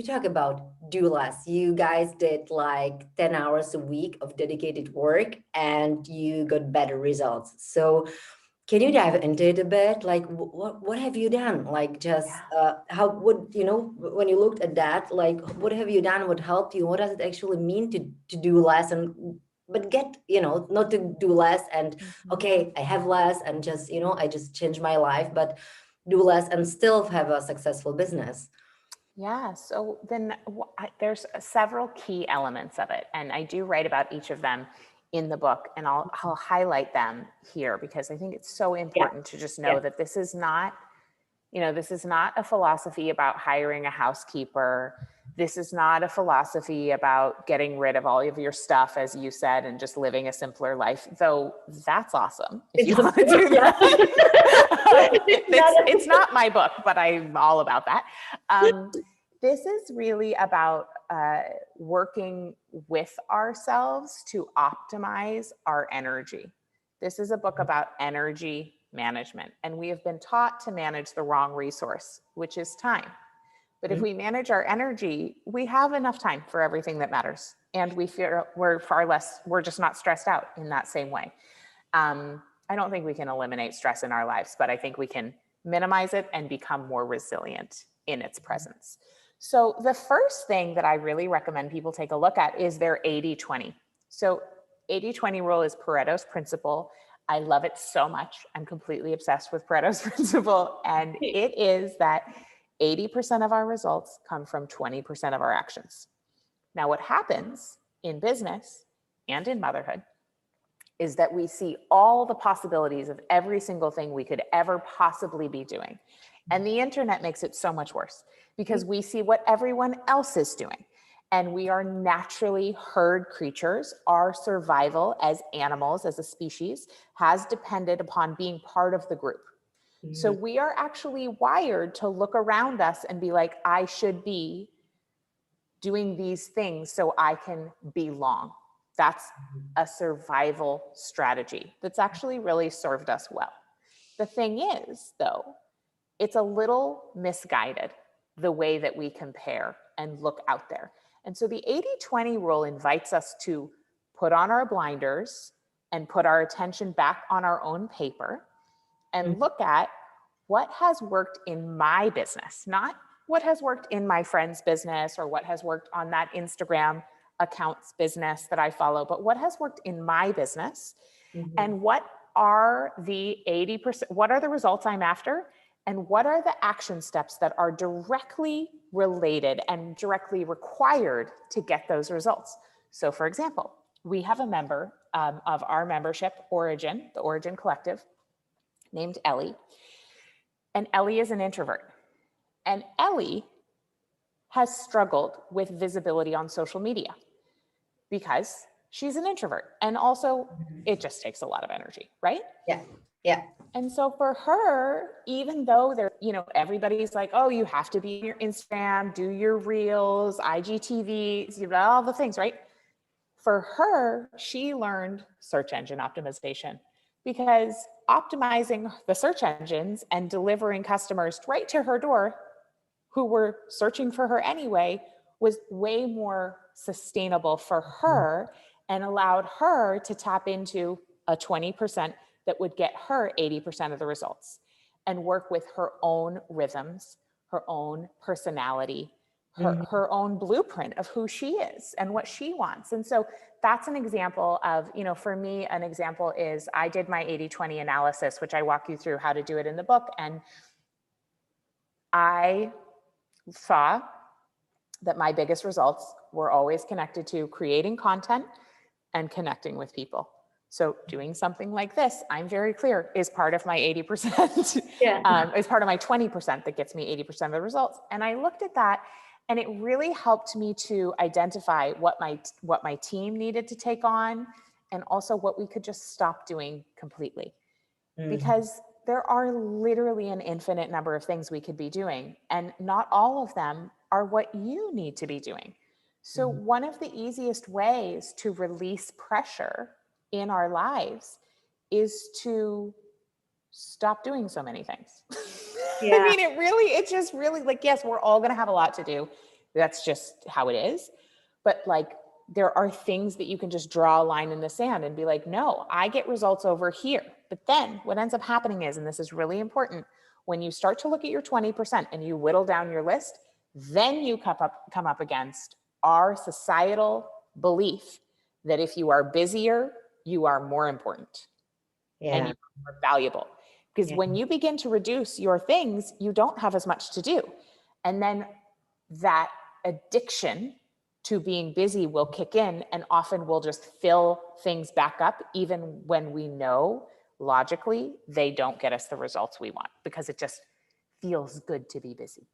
You talk about do less. You guys did like 10 hours a week of dedicated work and you got better results. So can you dive into it a bit? Like what have you done? Like just how would you know when you looked at that, like what have you done? What helped you? What does it actually mean to do less and but get, not to do less and Mhm. okay, I have less and just, I just change my life, but do less and still have a successful business. Yeah, so then there's several key elements of it, and I do write about each of them in the book, and I'll highlight them here because I think it's so Yeah. important to just Yeah. know that this is not a philosophy about hiring a housekeeper. This is not a philosophy about getting rid of all of your stuff, as you said, and just living a simpler life, though that's awesome if It's you want to do yeah. that. It's not It's not my book, but I'm all about that. This is really about working with ourselves to optimize our energy. This is a book about energy management, and we have been taught to manage the wrong resource, which is time. But if we manage our energy, we have enough time for everything that matters, and we feel we're just not stressed out in that same way. I don't think we can eliminate stress in our lives, but I think we can minimize it and become more resilient in its presence. So the first thing that I really recommend people take a look at is their 80-20. So 80-20 rule is Pareto's principle. I love it so much. I'm completely obsessed with Pareto's principle. And it is that 80% of our results come from 20% of our actions. Now, what happens in business and in motherhood is that we see all the possibilities of every single thing we could ever possibly be doing. And the internet makes it so much worse because we see what everyone else is doing. And we are naturally herd creatures. Our survival as animals, as a species, has depended upon being part of the group. So we are actually wired to look around us and be like, I should be doing these things so I can belong. That's a survival strategy that's actually really served us well. The thing is, though, it's a little misguided the way that we compare and look out there. And so the 80-20 rule invites us to put on our blinders and put our attention back on our own paper and look at what has worked in my business, not what has worked in my friend's business or what has worked on that Instagram account's business that I follow, but what has worked in my business and what are the 80%, what are the results I'm after? And what are the action steps that are directly related and directly required to get those results? So for example, we have a member of our membership, Origin, the Origin Collective, named Ellie. And Ellie is an introvert. And Ellie has struggled with visibility on social media because she's an introvert. And also, it just takes a lot of energy, right? Yeah. Yeah. And so for her, even though everybody's like, oh, you have to be on your Instagram, do your reels, IGTV, all the things, right? For her, she learned search engine optimization because optimizing the search engines and delivering customers right to her door who were searching for her anyway was way more sustainable for her and allowed her to tap into a 20% that would get her 80% of the results and work with her own rhythms, her own personality, her own blueprint of who she is and what she wants. And so that's an example of, for me, an example is I did my 80-20 analysis, which I walk you through how to do it in the book. And I saw that my biggest results were always connected to creating content and connecting with people. So doing something like this, I'm very clear, is part of my 80%, is part of my 20% that gets me 80% of the results. And I looked at that and it really helped me to identify what my team needed to take on and also what we could just stop doing completely. Because there are literally an infinite number of things we could be doing, and not all of them are what you need to be doing. So one of the easiest ways to release pressure in our lives is to stop doing so many things. Yeah. It's just really like, yes, we're all going to have a lot to do. That's just how it is. But like, there are things that you can just draw a line in the sand and be like, no, I get results over here. But then what ends up happening is, and this is really important, when you start to look at your 20% and you whittle down your list, then you come up against our societal belief that if you are busier, you are more important and Yeah. you are more valuable. Because Yeah. when you begin to reduce your things, you don't have as much to do. And then that addiction to being busy will kick in, and often we'll just fill things back up, even when we know logically they don't get us the results we want, because it just feels good to be busy.